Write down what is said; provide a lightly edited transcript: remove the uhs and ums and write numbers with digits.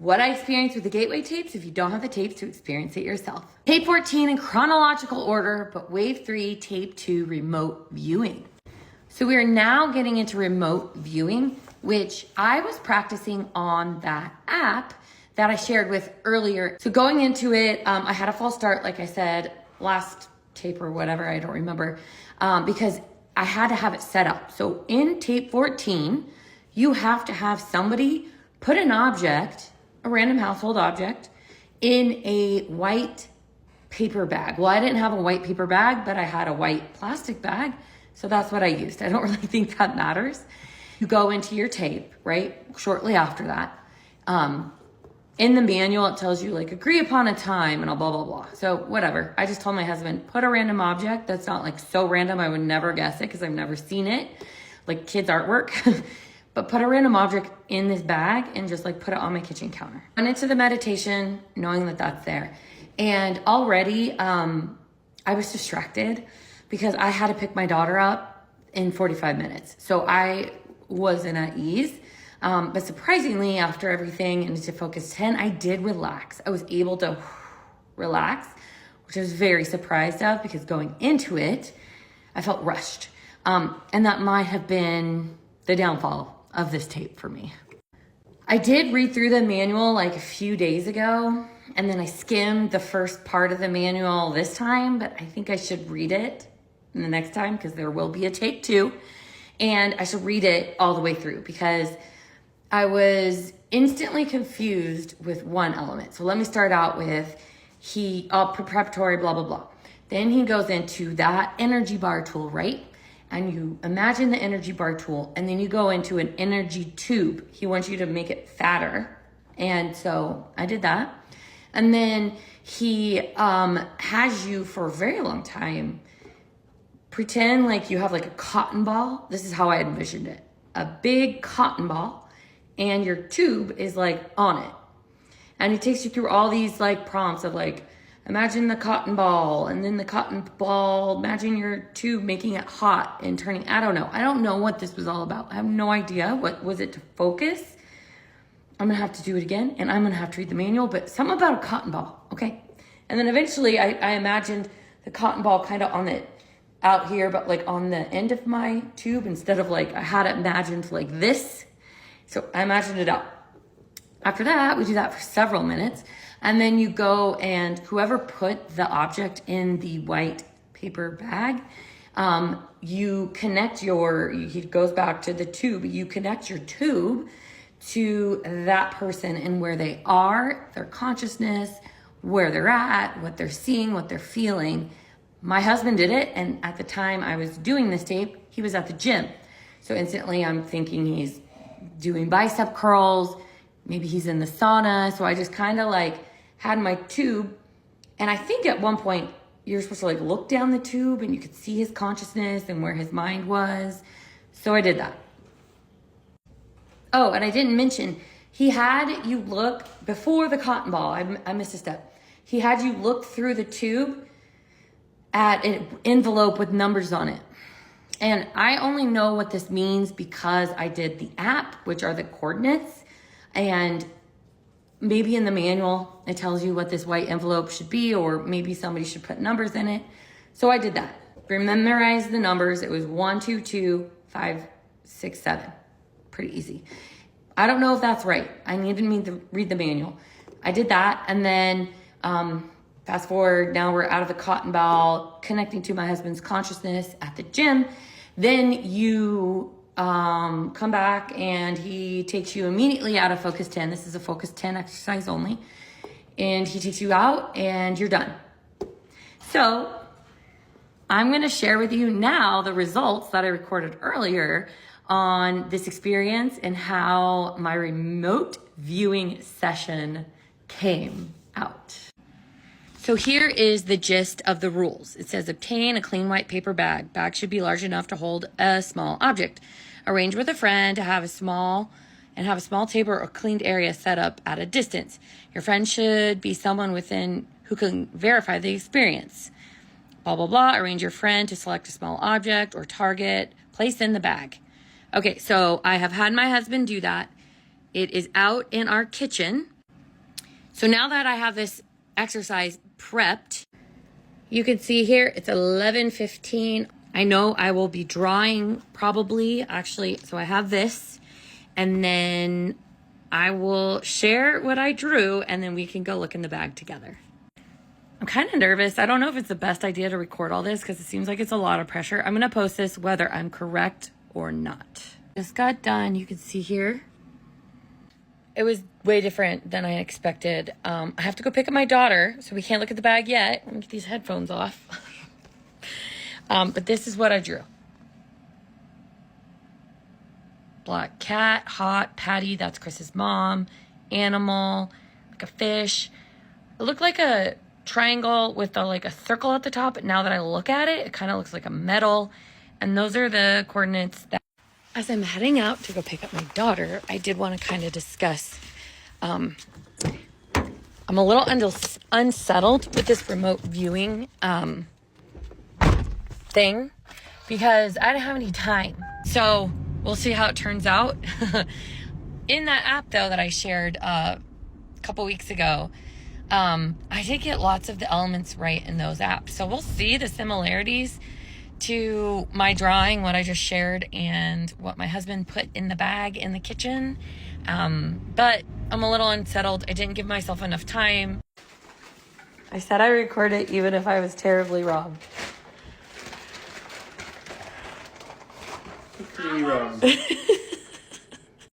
what I experienced with the gateway tapes if you don't have the tapes to experience it yourself. Tape 14 in chronological order, but wave 3, tape 2, remote viewing. So we are now getting into remote viewing, which I was practicing on that app that I shared with earlier. So going into it, I had a false start, like I said, last tape or whatever, I don't remember, because I had to have it set up. So in tape 14, you have to have somebody put an object, a random household object, in a white paper bag. Well, I didn't have a white paper bag, but I had a white plastic bag. So that's what I used. I don't really think that matters. You go into your tape, right? Shortly after that. In the manual, it tells you like agree upon a time and blah, blah, blah. So whatever. I just told my husband, put a random object that's not like so random I would never guess it because I've never seen it, like kids' artwork. But put a random object in this bag and just like put it on my kitchen counter. Went into the meditation knowing that that's there. And already I was distracted because I had to pick my daughter up in 45 minutes. So I wasn't at ease. But surprisingly, after everything and into focus 10, I did relax. I was able to relax, which I was very surprised of because going into it, I felt rushed. And that might have been the downfall of this tape for me. I did read through the manual like a few days ago, and then I skimmed the first part of the manual this time, but I think I should read it the next time because there will be a take 2, and I should read it all the way through because I was instantly confused with one element. So let me start out with preparatory, blah, blah, blah. Then he goes into that energy bar tool, right? And you imagine the energy bar tool, and then you go into an energy tube. He wants you to make it fatter. And so I did that. And then he has you for a very long time pretend like you have like a cotton ball. This is how I envisioned it. A big cotton ball, and your tube is like on it. And he takes you through all these like prompts of like, imagine the cotton ball, and then the cotton ball, imagine your tube making it hot and turning, I don't know. I don't know what this was all about. I have no idea. What was it to focus? I'm gonna have to do it again, and I'm gonna have to read the manual, but something about a cotton ball, okay? And then eventually I imagined the cotton ball kind of on it out here, but like on the end of my tube instead of like, I had it imagined like this. So I imagined it out. After that, we do that for several minutes. And then you go and whoever put the object in the white paper bag, you connect he goes back to the tube. You connect your tube to that person and where they are, their consciousness, where they're at, what they're seeing, what they're feeling. My husband did it. And at the time I was doing this tape, he was at the gym. So instantly I'm thinking he's doing bicep curls. Maybe he's in the sauna. So I just kind of like had my tube. And I think at one point you're supposed to like look down the tube and you could see his consciousness and where his mind was. So I did that. Oh, and I didn't mention, he had you look before the cotton ball. I missed a step. He had you look through the tube at an envelope with numbers on it. And I only know what this means because I did the app, which are the coordinates. And maybe in the manual, it tells you what this white envelope should be, or maybe somebody should put numbers in it. So I did that. Memorized the numbers. It was 1, 2, 2, 5, 6, 7. Pretty easy. I don't know if that's right. I needed to read the manual. I did that. And then fast forward, now we're out of the cotton ball, connecting to my husband's consciousness at the gym. Then you come back and he takes you immediately out of focus 10. This is a focus 10 exercise only. And he takes you out and you're done. So I'm going to share with you now the results that I recorded earlier on this experience and how my remote viewing session came out. So here is the gist of the rules. It says obtain a clean white paper bag. Bag should be large enough to hold a small object. Arrange with a friend to have a small table or cleaned area set up at a distance. Your friend should be someone within who can verify the experience. Blah, blah, blah. Arrange your friend to select a small object or target, place in the bag. Okay, so I have had my husband do that. It is out in our kitchen. So now that I have this exercise prepped, you can see here it's 11:15. I know I will be drawing probably, actually, so I have this, and then I will share what I drew, and then we can go look in the bag together. I'm kind of nervous. I don't know if it's the best idea to record all this because it seems like it's a lot of pressure. I'm gonna post this whether I'm correct or not. Just got done, you can see here. It was way different than I expected. I have to go pick up my daughter, so we can't look at the bag yet. Let me get these headphones off. But this is what I drew. Black cat, hot, Patty, that's Chris's mom, animal, like a fish. It looked like a triangle with like a circle at the top, but now that I look at it, it kind of looks like a medal. And those are the coordinates that, as I'm heading out to go pick up my daughter, I did want to kind of discuss, I'm a little unsettled with this remote viewing thing because I didn't have any time. So we'll see how it turns out. In that app though that I shared a couple weeks ago, I did get lots of the elements right in those apps. So we'll see the similarities to my drawing, what I just shared, and what my husband put in the bag in the kitchen. But I'm a little unsettled. I didn't give myself enough time. I said I record it even if I was terribly wrong. Pretty wrong.